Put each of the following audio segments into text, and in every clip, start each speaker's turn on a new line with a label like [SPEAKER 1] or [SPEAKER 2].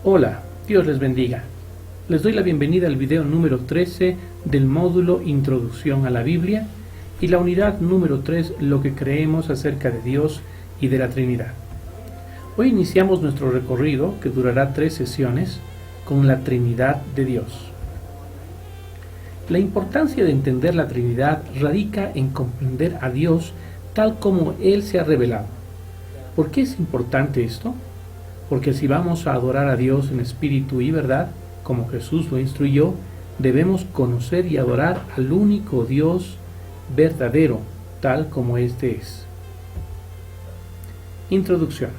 [SPEAKER 1] Hola, Dios les bendiga. Les doy la bienvenida al video número 13 del módulo Introducción a la Biblia y la unidad número 3, lo que creemos acerca de Dios y de la Trinidad. Hoy iniciamos nuestro recorrido, que durará 3 sesiones, con la Trinidad de Dios. La importancia de entender la Trinidad radica en comprender a Dios tal como Él se ha revelado. ¿Por qué es importante esto? Porque si vamos a adorar a Dios en espíritu y verdad, como Jesús lo instruyó, debemos conocer y adorar al único Dios verdadero, tal como éste es. Introducción.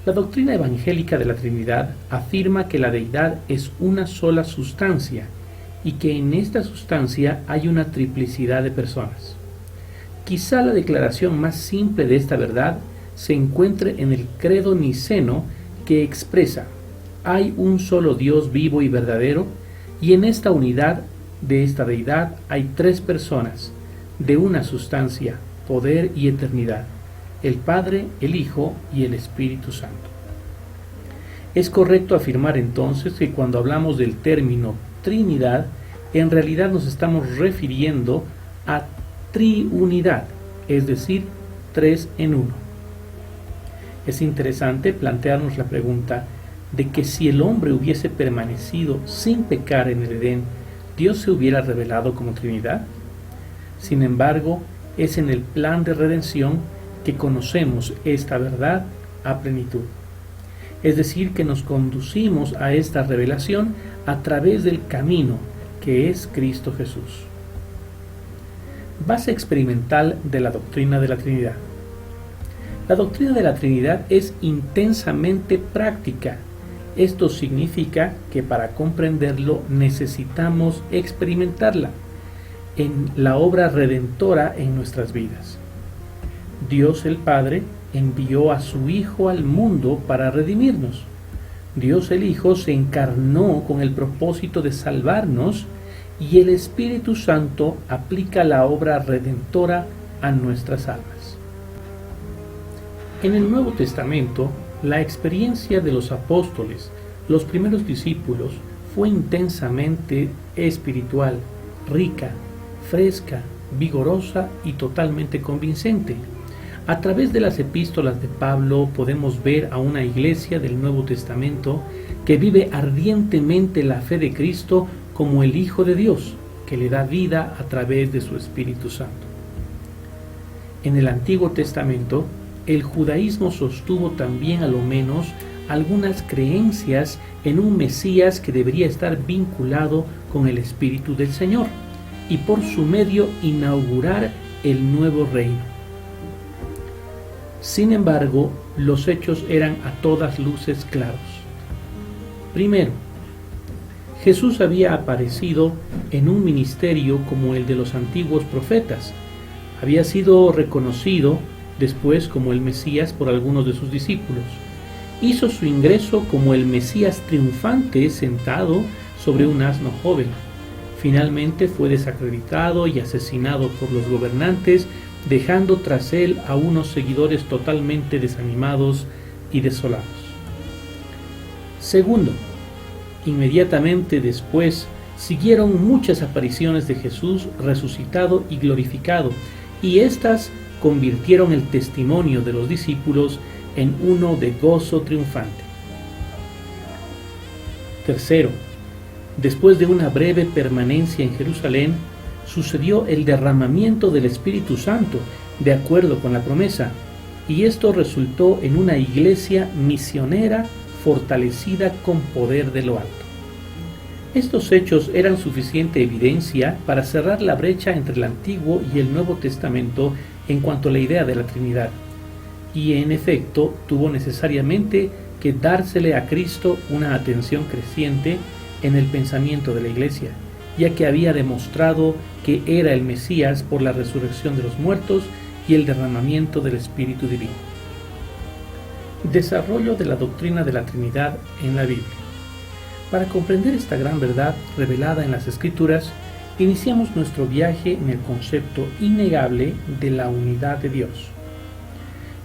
[SPEAKER 1] La doctrina evangélica de la Trinidad afirma que la deidad es una sola sustancia y que en esta sustancia hay una triplicidad de personas. Quizá la declaración más simple de esta verdad se encuentre en el credo niceno, que expresa: hay un solo Dios vivo y verdadero, y en esta unidad de esta deidad hay 3 personas, de una sustancia, poder y eternidad: el Padre, el Hijo y el Espíritu Santo. Es correcto afirmar entonces que cuando hablamos del término Trinidad, en realidad nos estamos refiriendo a triunidad, es decir, 3 en 1. Es interesante plantearnos la pregunta de que si el hombre hubiese permanecido sin pecar en el Edén, ¿Dios se hubiera revelado como Trinidad? Sin embargo, es en el plan de redención que conocemos esta verdad a plenitud. Es decir, que nos conducimos a esta revelación a través del camino que es Cristo Jesús. Base experimental de la doctrina de la Trinidad. La doctrina de la Trinidad es intensamente práctica. Esto significa que para comprenderlo necesitamos experimentarla en la obra redentora en nuestras vidas. Dios el Padre envió a su Hijo al mundo para redimirnos. Dios el Hijo se encarnó con el propósito de salvarnos y el Espíritu Santo aplica la obra redentora a nuestras almas. En el Nuevo Testamento, la experiencia de los apóstoles, los primeros discípulos, fue intensamente espiritual, rica, fresca, vigorosa y totalmente convincente. A través de las epístolas de Pablo podemos ver a una iglesia del Nuevo Testamento que vive ardientemente la fe de Cristo como el Hijo de Dios, que le da vida a través de su Espíritu Santo. En el Antiguo Testamento, el judaísmo sostuvo también a lo menos algunas creencias en un Mesías que debería estar vinculado con el Espíritu del Señor y por su medio inaugurar el nuevo reino. Sin embargo, los hechos eran a todas luces claros. Primero, Jesús había aparecido en un ministerio como el de los antiguos profetas. Había sido reconocido después como el Mesías por algunos de sus discípulos. Hizo su ingreso como el Mesías triunfante sentado sobre un asno joven. Finalmente fue desacreditado y asesinado por los gobernantes, dejando tras él a unos seguidores totalmente desanimados y desolados. Segundo, inmediatamente después siguieron muchas apariciones de Jesús resucitado y glorificado, y éstas convirtieron el testimonio de los discípulos en uno de gozo triunfante. Tercero, después de una breve permanencia en Jerusalén, sucedió el derramamiento del Espíritu Santo, de acuerdo con la promesa, y esto resultó en una iglesia misionera fortalecida con poder de lo alto. Estos hechos eran suficiente evidencia para cerrar la brecha entre el Antiguo y el Nuevo Testamento en cuanto a la idea de la Trinidad, y en efecto tuvo necesariamente que dársele a Cristo una atención creciente en el pensamiento de la Iglesia, ya que había demostrado que era el Mesías por la resurrección de los muertos y el derramamiento del Espíritu Divino. Desarrollo de la doctrina de la Trinidad en la Biblia. Para comprender esta gran verdad revelada en las Escrituras, iniciamos nuestro viaje en el concepto innegable de la unidad de Dios.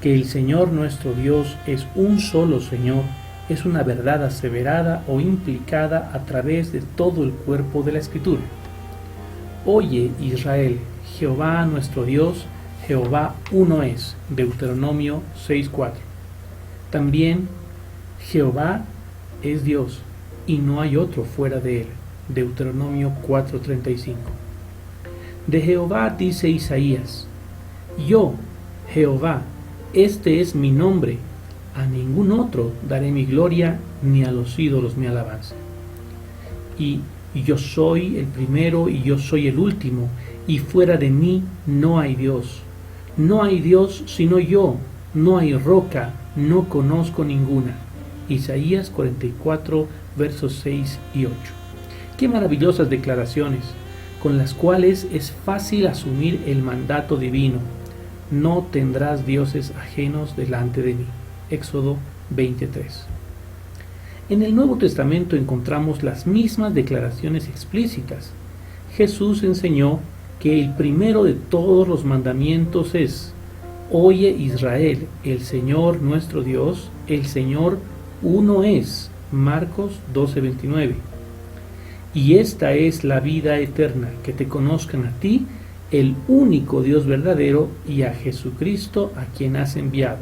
[SPEAKER 1] Que el Señor nuestro Dios es un solo Señor, es una verdad aseverada o implicada a través de todo el cuerpo de la Escritura. Oye, Israel, Jehová nuestro Dios, Jehová uno es. Deuteronomio 6:4. También Jehová es Dios y no hay otro fuera de él. Deuteronomio 4:35. De Jehová dice Isaías: Yo, Jehová, este es mi nombre, a ningún otro daré mi gloria, ni a los ídolos mi alabanza. Y yo soy el primero y yo soy el último, y fuera de mí no hay Dios. No hay Dios sino yo, no hay roca, no conozco ninguna. Isaías 44, versos 6 y 8. Qué maravillosas declaraciones, con las cuales es fácil asumir el mandato divino: no tendrás dioses ajenos delante de mí. Éxodo 23. En el Nuevo Testamento encontramos las mismas declaraciones explícitas. Jesús enseñó que el primero de todos los mandamientos es: Oye Israel, el Señor nuestro Dios, el Señor uno es. Marcos 12:29. Y esta es la vida eterna, que te conozcan a ti, el único Dios verdadero, y a Jesucristo a quien has enviado.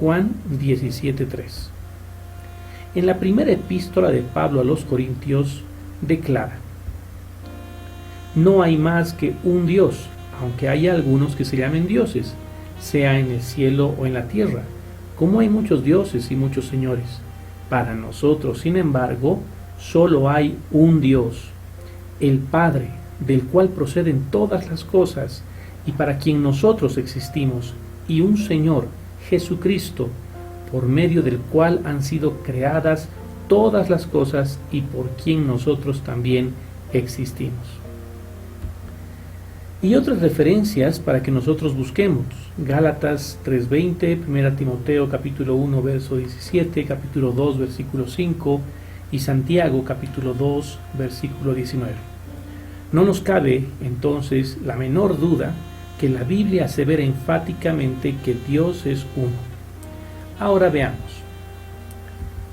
[SPEAKER 1] Juan 17:3. En la primera epístola de Pablo a los Corintios declara: No hay más que un Dios, aunque haya algunos que se llamen dioses, sea en el cielo o en la tierra, como hay muchos dioses y muchos señores. Para nosotros, sin embargo, solo hay un Dios, el Padre, del cual proceden todas las cosas y para quien nosotros existimos, y un Señor, Jesucristo, por medio del cual han sido creadas todas las cosas y por quien nosotros también existimos. Y otras referencias para que nosotros busquemos: Gálatas 3:20, 1 Timoteo capítulo 1 verso 17, capítulo 2 versículo 5 y Santiago capítulo 2 versículo 19. No nos cabe entonces la menor duda que la Biblia asevera enfáticamente que Dios es uno. Ahora veamos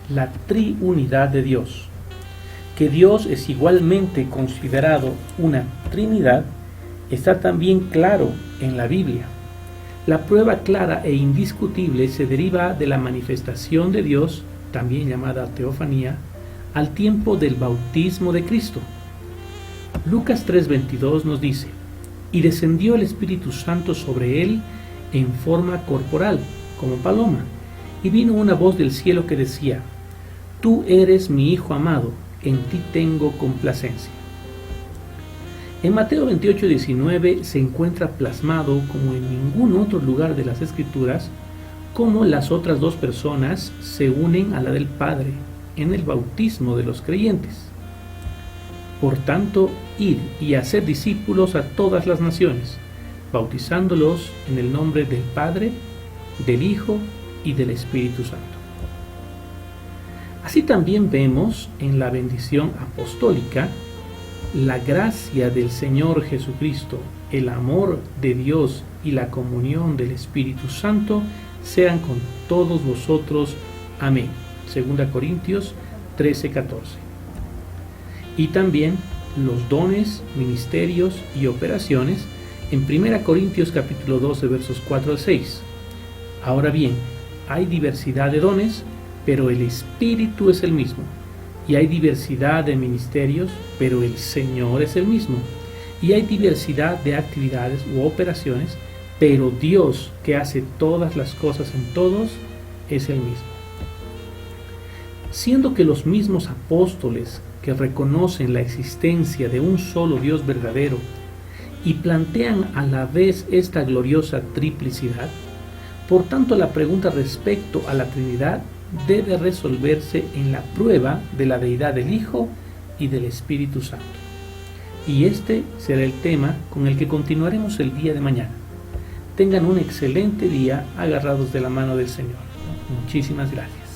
[SPEAKER 1] la triunidad de Dios. Que Dios es igualmente considerado una Trinidad está también claro en la Biblia. La prueba clara e indiscutible se deriva de la manifestación de Dios, también llamada teofanía, al tiempo del bautismo de Cristo. Lucas 3:22 nos dice: Y descendió el Espíritu Santo sobre él en forma corporal, como paloma, y vino una voz del cielo que decía: Tú eres mi Hijo amado, en ti tengo complacencia. En Mateo 28:19 se encuentra plasmado, como en ningún otro lugar de las Escrituras, cómo las otras dos personas se unen a la del Padre en el bautismo de los creyentes. Por tanto, id y haced discípulos a todas las naciones, bautizándolos en el nombre del Padre, del Hijo y del Espíritu Santo. Así también vemos en la bendición apostólica la gracia del Señor Jesucristo, el amor de Dios y la comunión del Espíritu Santo sean con todos vosotros. Amén. 2 Corintios 13:14. Y también los dones, ministerios y operaciones en 1 Corintios capítulo 12 versos 4 al 6. Ahora bien, hay diversidad de dones, pero el Espíritu es el mismo. Y hay diversidad de ministerios, pero el Señor es el mismo. Y hay diversidad de actividades u operaciones, pero Dios, que hace todas las cosas en todos, es el mismo. Siendo que los mismos apóstoles que reconocen la existencia de un solo Dios verdadero y plantean a la vez esta gloriosa triplicidad, por tanto la pregunta respecto a la Trinidad debe resolverse en la prueba de la deidad del Hijo y del Espíritu Santo. Y este será el tema con el que continuaremos el día de mañana. Tengan un excelente día agarrados de la mano del Señor. Muchísimas gracias.